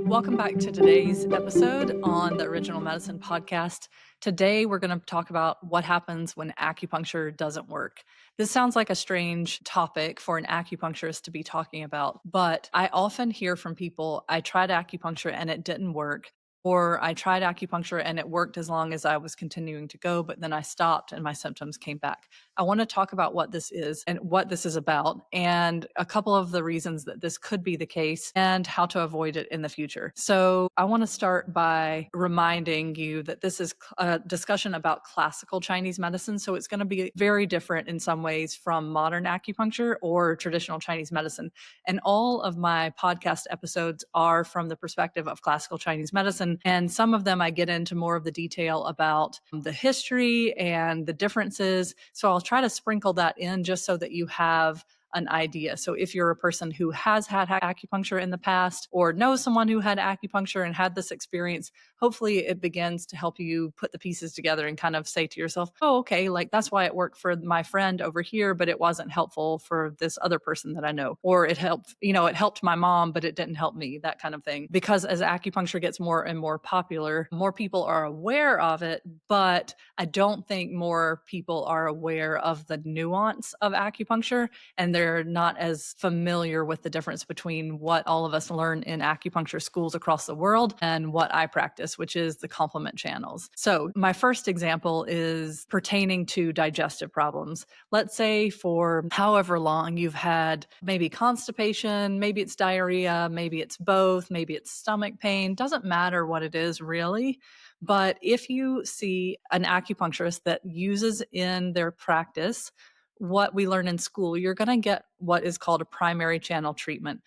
Welcome back to today's episode on the Original Medicine podcast. Today, we're going to talk about what happens when acupuncture doesn't work. This sounds like a strange topic for an acupuncturist to be talking about, but I often hear from people, I tried acupuncture and it didn't work. Or I tried acupuncture and it worked as long as I was continuing to go, but then I stopped and my symptoms came back. I want to talk about what this is and what this is about, and a couple of the reasons that this could be the case and how to avoid it in the future. So I want to start by reminding you that this is a discussion about classical Chinese medicine. So it's going to be very different in some ways from modern acupuncture or traditional Chinese medicine. And all of my podcast episodes are from the perspective of classical Chinese medicine. And some of them I get into more of the detail about the history and the differences. So I'll try to sprinkle that in just so that you have an idea. So if you're a person who has had acupuncture in the past or knows someone who had acupuncture and had this experience, hopefully it begins to help you put the pieces together and kind of say to yourself, oh, okay, like that's why it worked for my friend over here, but it wasn't helpful for this other person that I know. Or it helped, it helped my mom, but it didn't help me, that kind of thing. Because as acupuncture gets more and more popular, more people are aware of it, but I don't think more people are aware of the nuance of acupuncture, and they're not as familiar with the difference between what all of us learn in acupuncture schools across the world and what I practice, which is the complement channels. So my first example is pertaining to digestive problems. Let's say for however long you've had maybe constipation, maybe it's diarrhea, maybe it's both, maybe it's stomach pain, doesn't matter what it is really. But if you see an acupuncturist that uses in their practice what we learn in school, you're going to get what is called a primary channel treatment.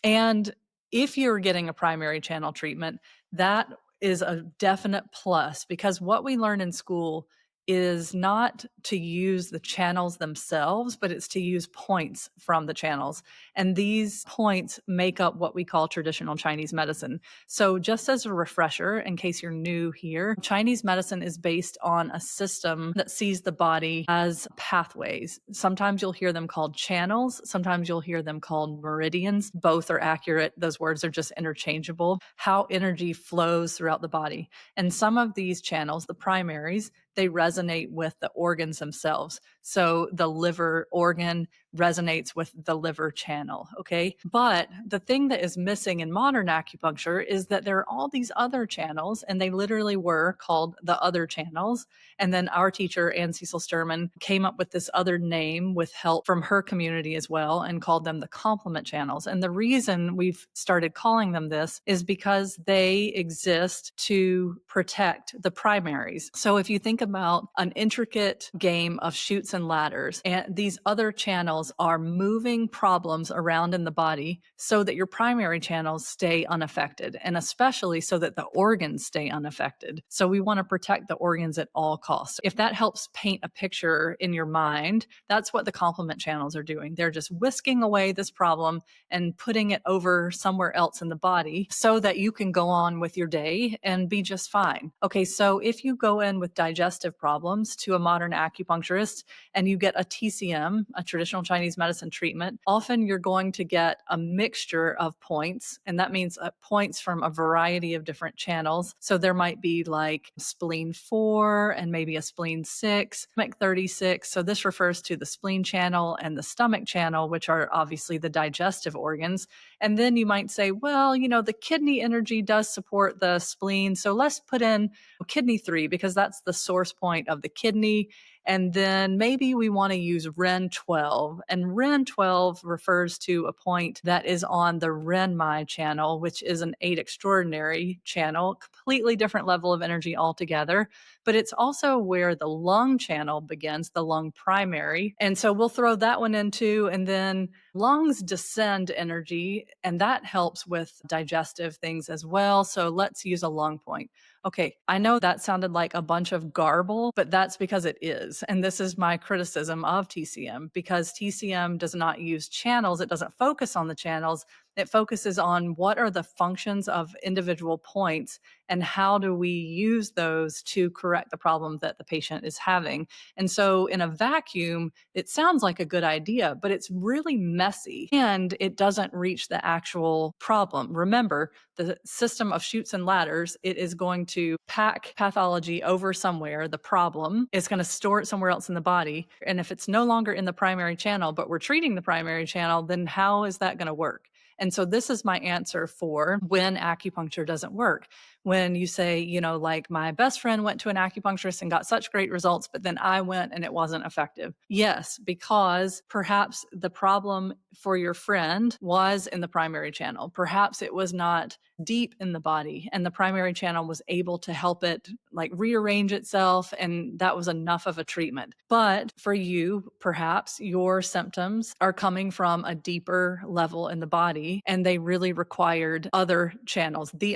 And if you're getting a primary channel treatment, that is a definite plus, because what we learn in school is not to use the channels themselves, but it's to use points from the channels. And these points make up what we call traditional Chinese medicine. So just as a refresher, in case you're new here, Chinese medicine is based on a system that sees the body as pathways. Sometimes you'll hear them called channels. Sometimes you'll hear them called meridians. Both are accurate. Those words are just interchangeable. How energy flows throughout the body. And some of these channels, the primaries, they resonate with the organs themselves. So the liver organ resonates with the liver channel, okay? But the thing that is missing in modern acupuncture is that there are all these other channels, and they literally were called the other channels. And then our teacher, Anne Cecil Sturman, came up with this other name with help from her community as well and called them the complement channels. And the reason we've started calling them this is because they exist to protect the primaries. So if you think about an intricate game of chutes and ladders, and these other channels are moving problems around in the body so that your primary channels stay unaffected, and especially so that the organs stay unaffected. So we want to protect the organs at all costs. If that helps paint a picture in your mind, that's what the complement channels are doing. They're just whisking away this problem and putting it over somewhere else in the body so that you can go on with your day and be just fine. Okay, so if you go in with digestive problems to a modern acupuncturist and you get a TCM, a traditional Chinese medicine treatment, often you're going to get a mixture of points, and that means points from a variety of different channels. So there might be like spleen 4 and maybe a spleen 6, stomach 36. So this refers to the spleen channel and the stomach channel, which are obviously the digestive organs. And then you might say, well, the kidney energy does support the spleen, so let's put in kidney 3 because that's the source point of the kidney. And then maybe we want to use Ren 12. And Ren 12 refers to a point that is on the Renmai channel, which is an 8 extraordinary channel, completely different level of energy altogether. But it's also where the lung channel begins, the lung primary. And so we'll throw that one in too. And then lungs descend energy, and that helps with digestive things as well. So let's use a lung point. Okay, I know that sounded like a bunch of garble, but that's because it is. And this is my criticism of TCM, because TCM does not use channels. It doesn't focus on the channels. It focuses on what are the functions of individual points and how do we use those to correct the problem that the patient is having. And so, in a vacuum, it sounds like a good idea, but it's really messy and it doesn't reach the actual problem. Remember, the system of chutes and ladders, it is going to pack pathology over somewhere, the problem, it's going to store it somewhere else in the body. And if it's no longer in the primary channel, but we're treating the primary channel, then how is that going to work? And so this is my answer for when acupuncture doesn't work. When you say, like my best friend went to an acupuncturist and got such great results, but then I went and it wasn't effective. Yes, because perhaps the problem for your friend was in the primary channel. Perhaps it was not deep in the body and the primary channel was able to help it like rearrange itself, and that was enough of a treatment. But for you, perhaps your symptoms are coming from a deeper level in the body and they really required other channels, the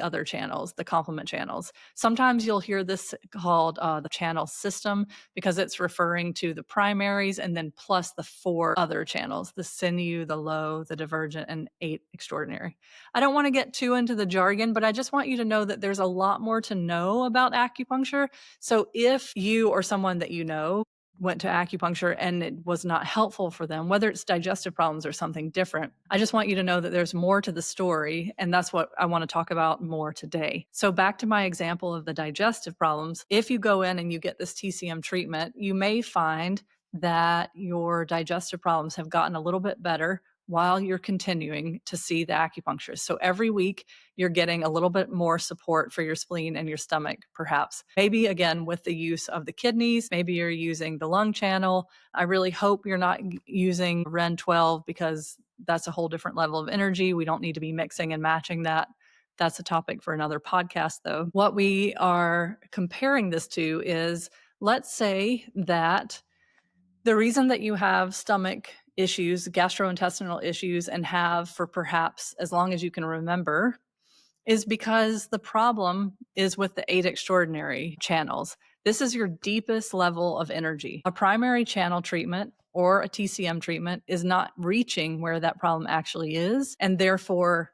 complement channels. Sometimes you'll hear this called the channel system because it's referring to the primaries and then plus the 4 other channels: the sinew, the low, the divergent, and 8 extraordinary. I don't want to get too into the jargon, but I just want you to know that there's a lot more to know about acupuncture. So if you or someone that you know went to acupuncture and it was not helpful for them, whether it's digestive problems or something different, I just want you to know that there's more to the story. And that's what I want to talk about more today. So back to my example of the digestive problems. If you go in and you get this TCM treatment, you may find that your digestive problems have gotten a little bit better while you're continuing to see the acupuncturist. So every week you're getting a little bit more support for your spleen and your stomach, perhaps. Maybe again with the use of the kidneys, maybe you're using the lung channel. I really hope you're not using REN 12 because that's a whole different level of energy. We don't need to be mixing and matching that. That's a topic for another podcast, though. What we are comparing this to is, let's say that the reason that you have stomach issues, gastrointestinal issues, and have for perhaps as long as you can remember, is because the problem is with the 8 extraordinary channels. This is your deepest level of energy. A primary channel treatment or a TCM treatment is not reaching where that problem actually is, and therefore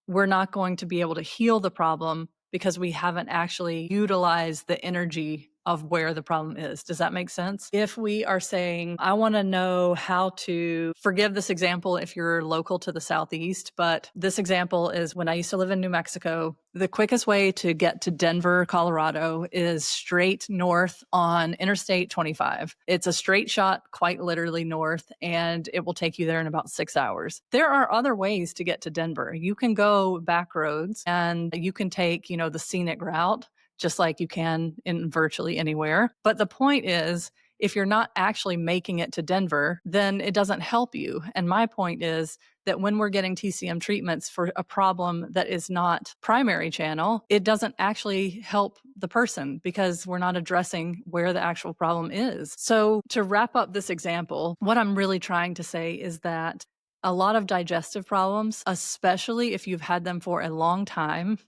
we're not going to be able to heal the problem because we haven't actually utilized the energy of where the problem is. Does that make sense? If we are saying, I want to know how to, forgive this example if you're local to the Southeast, but this example is when I used to live in New Mexico. The quickest way to get to Denver, Colorado is straight north on Interstate 25. It's a straight shot, quite literally north, and it will take you there in about 6 hours. There are other ways to get to Denver. You can go back roads and you can take, the scenic route, just like you can in virtually anywhere. But the point is, if you're not actually making it to Denver, then it doesn't help you. And my point is that when we're getting TCM treatments for a problem that is not primary channel, it doesn't actually help the person because we're not addressing where the actual problem is. So to wrap up this example, what I'm really trying to say is that a lot of digestive problems, especially if you've had them for a long time,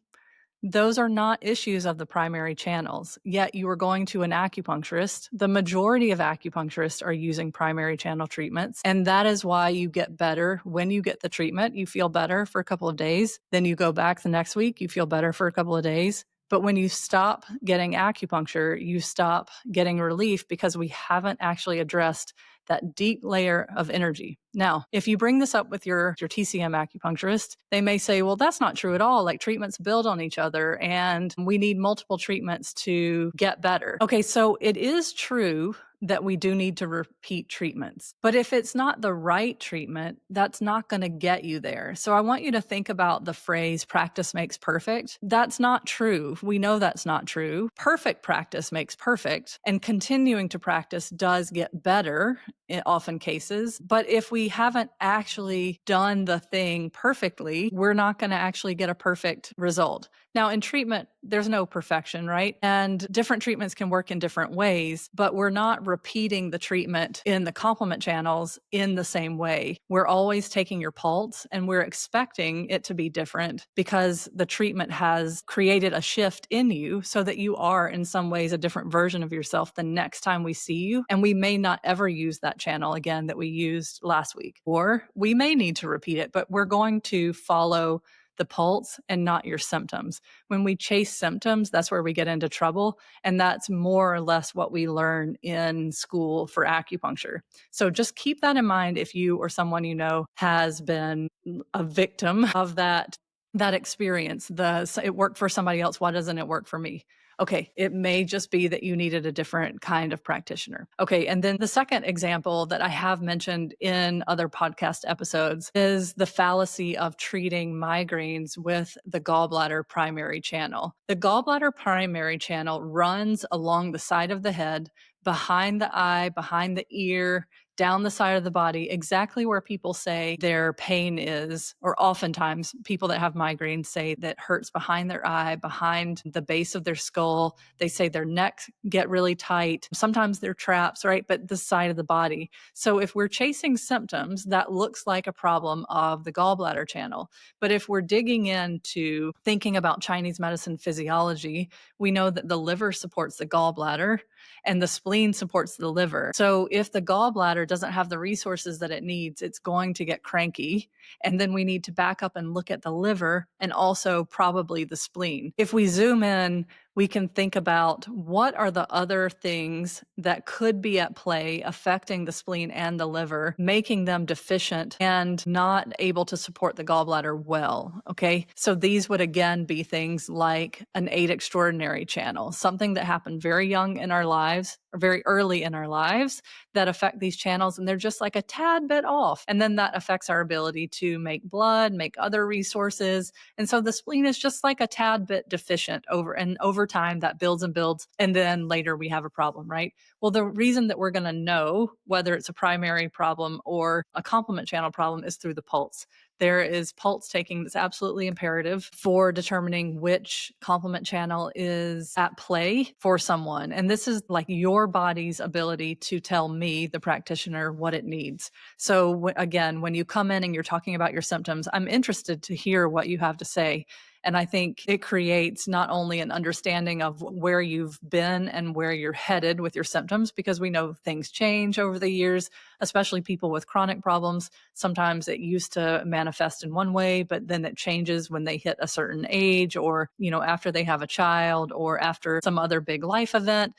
those are not issues of the primary channels, yet you are going to an acupuncturist. The majority of acupuncturists are using primary channel treatments, and that is why you get better when you get the treatment. You feel better for a couple of days, then you go back the next week, you feel better for a couple of days. But when you stop getting acupuncture, you stop getting relief because we haven't actually addressed that deep layer of energy. Now, if you bring this up with your TCM acupuncturist, they may say, well, that's not true at all. Like, treatments build on each other and we need multiple treatments to get better. Okay, so it is true that we do need to repeat treatments. But if it's not the right treatment, that's not going to get you there. So I want you to think about the phrase practice makes perfect. That's not true. We know that's not true. Perfect practice makes perfect, and continuing to practice does get better in often cases. But if we haven't actually done the thing perfectly, we're not going to actually get a perfect result. Now, in treatment, there's no perfection, right? And different treatments can work in different ways, but we're not repeating the treatment in the complement channels in the same way. We're always taking your pulse and we're expecting it to be different because the treatment has created a shift in you so that you are in some ways a different version of yourself the next time we see you. And we may not ever use that channel again that we used last week, or we may need to repeat it, but we're going to follow the pulse and not your symptoms. When we chase symptoms, that's where we get into trouble. And that's more or less what we learn in school for acupuncture. So just keep that in mind if you or someone you know has been a victim of that experience. It worked for somebody else. Why doesn't it work for me? Okay, it may just be that you needed a different kind of practitioner. Okay, and then the second example that I have mentioned in other podcast episodes is the fallacy of treating migraines with the gallbladder primary channel. The gallbladder primary channel runs along the side of the head, behind the eye, behind the ear, down the side of the body, exactly where people say their pain is, or oftentimes people that have migraines say that hurts behind their eye, behind the base of their skull. They say their necks get really tight. Sometimes they're traps, right? But the side of the body. So if we're chasing symptoms, that looks like a problem of the gallbladder channel. But if we're digging into thinking about Chinese medicine physiology, we know that the liver supports the gallbladder and the spleen supports the liver. So if the gallbladder doesn't have the resources that it needs, it's going to get cranky. And then we need to back up and look at the liver and also probably the spleen. If we zoom in, we can think about what are the other things that could be at play affecting the spleen and the liver, making them deficient and not able to support the gallbladder well. Okay. So these would again be things like an 8 extraordinary channel, something that happened very young in our lives or very early in our lives that affect these channels. And they're just like a tad bit off. And then that affects our ability to make blood, make other resources. And so the spleen is just like a tad bit deficient over time that builds and builds. And then later we have a problem, right? Well, the reason that we're going to know whether it's a primary problem or a complement channel problem is through the pulse. There is pulse taking that's absolutely imperative for determining which complement channel is at play for someone. And this is like your body's ability to tell me, the practitioner, what it needs. So again, when you come in and you're talking about your symptoms, I'm interested to hear what you have to say. And I think it creates not only an understanding of where you've been and where you're headed with your symptoms, because we know things change over the years, especially people with chronic problems. Sometimes it used to manifest in one way, but then it changes when they hit a certain age or, after they have a child or after some other big life event.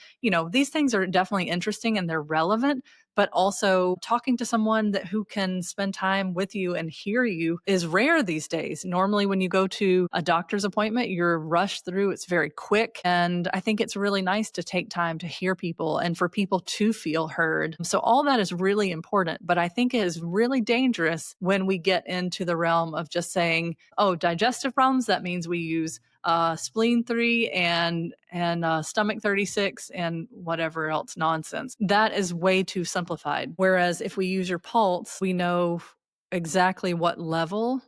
These things are definitely interesting and they're relevant, but also talking to someone who can spend time with you and hear you is rare these days. Normally, when you go to a doctor's appointment, you're rushed through. It's very quick. And I think it's really nice to take time to hear people and for people to feel heard. So all that is really important. But I think it is really dangerous when we get into the realm of just saying, oh, digestive problems, that means we use spleen 3 and stomach 36 and whatever else nonsense. That is way too simplified. Whereas if we use your pulse, we know exactly what level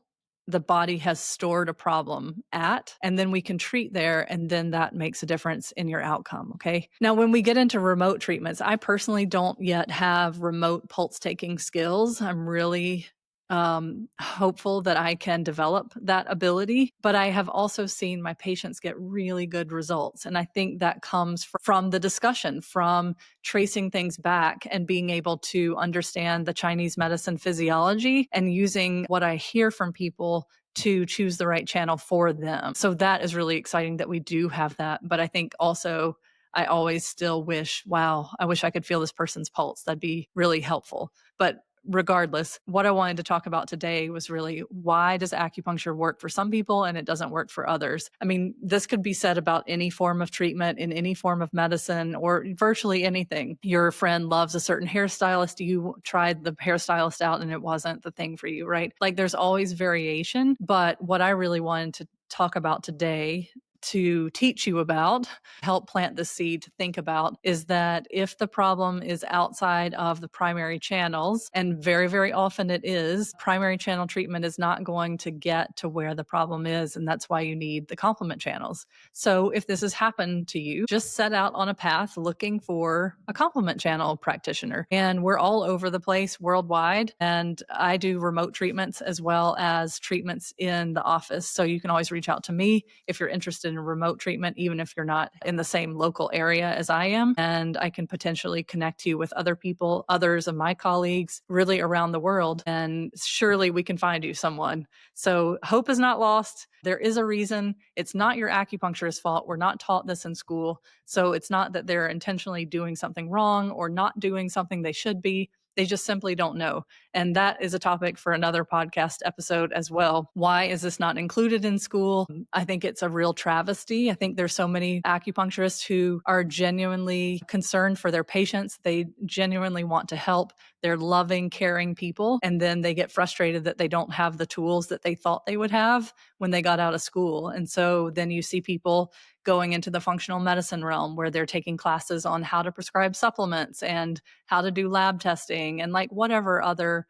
the body has stored a problem at, and then we can treat there, and then that makes a difference in your outcome. Okay. Now, when we get into remote treatments, I personally don't yet have remote pulse taking skills. I'm really hopeful that I can develop that ability, but I have also seen my patients get really good results. And I think that comes from the discussion, from tracing things back and being able to understand the Chinese medicine physiology and using what I hear from people to choose the right channel for them. So that is really exciting that we do have that. But I think also I always still wish, wow, I wish I could feel this person's pulse. That'd be really helpful. But regardless, what I wanted to talk about today was really, why does acupuncture work for some people and it doesn't work for others? I mean, this could be said about any form of treatment in any form of medicine or virtually anything. Your friend loves a certain hairstylist. You tried the hairstylist out and it wasn't the thing for you, right? Like there's always variation. But what I really wanted to talk about today to teach you about, help plant the seed to think about, is that if the problem is outside of the primary channels, and very, very often it is, primary channel treatment is not going to get to where the problem is. And that's why you need the complement channels. So if this has happened to you, just set out on a path looking for a complement channel practitioner. And we're all over the place worldwide. And I do remote treatments as well as treatments in the office. So you can always reach out to me if you're interested in remote treatment, even if you're not in the same local area as I am. And I can potentially connect you with other people, others of my colleagues, really around the world. And surely we can find you someone. So hope is not lost. There is a reason. It's not your acupuncturist's fault. We're not taught this in school. So it's not that they're intentionally doing something wrong or not doing something they should be. They just simply don't know. And that is a topic for another podcast episode as well. Why is this not included in school? I think it's a real travesty. I think there's so many acupuncturists who are genuinely concerned for their patients. They genuinely want to help. They're loving, caring people. And then they get frustrated that they don't have the tools that they thought they would have when they got out of school. And so then you see people going into the functional medicine realm where they're taking classes on how to prescribe supplements and how to do lab testing and like whatever other,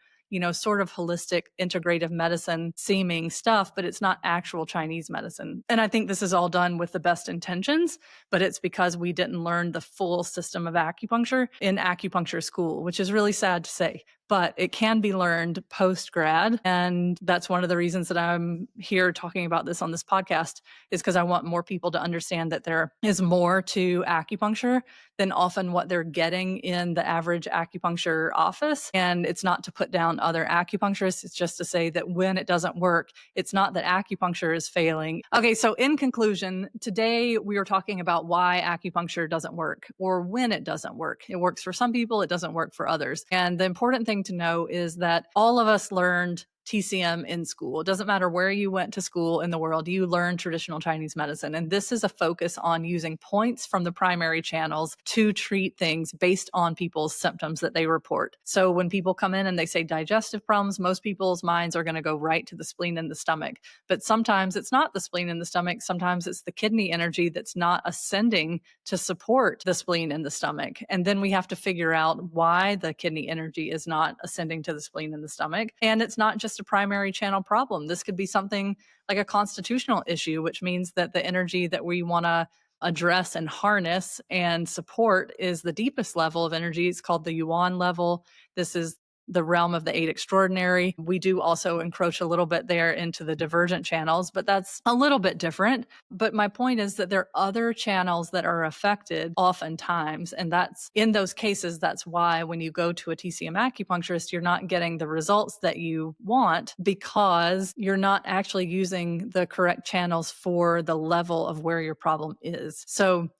sort of holistic integrative medicine seeming stuff, but it's not actual Chinese medicine. And I think this is all done with the best intentions, but it's because we didn't learn the full system of acupuncture in acupuncture school, which is really sad to say. But it can be learned post-grad. And that's one of the reasons that I'm here talking about this on this podcast, is because I want more people to understand that there is more to acupuncture than often what they're getting in the average acupuncture office. And it's not to put down other acupuncturists. It's just to say that when it doesn't work, it's not that acupuncture is failing. Okay, so in conclusion, today we are talking about why acupuncture doesn't work or when it doesn't work. It works for some people, it doesn't work for others. And the important thing to know is that all of us learned TCM in school. It doesn't matter where you went to school in the world, you learn traditional Chinese medicine. And this is a focus on using points from the primary channels to treat things based on people's symptoms that they report. So when people come in and they say digestive problems, most people's minds are going to go right to the spleen and the stomach. But sometimes it's not the spleen and the stomach. Sometimes it's the kidney energy that's not ascending to support the spleen and the stomach. And then we have to figure out why the kidney energy is not ascending to the spleen and the stomach. And it's not just a primary channel problem. This could be something like a constitutional issue, which means that the energy that we want to address and harness and support is the deepest level of energy. It's called the yuan level. This is the realm of the eight extraordinary. We do also encroach a little bit there into the divergent channels, but that's a little bit different. But my point is that there are other channels that are affected oftentimes. And that's in those cases, that's why when you go to a TCM acupuncturist, you're not getting the results that you want because you're not actually using the correct channels for the level of where your problem is. So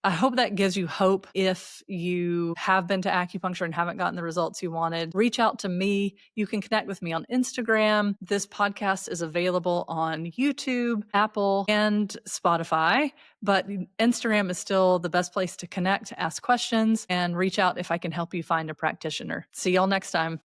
I hope that gives you hope. If you have been to acupuncture and haven't gotten the results you wanted, reach out to me. You can connect with me on Instagram. This podcast is available on YouTube, Apple, and Spotify. But Instagram is still the best place to connect, ask questions, and reach out if I can help you find a practitioner. See y'all next time.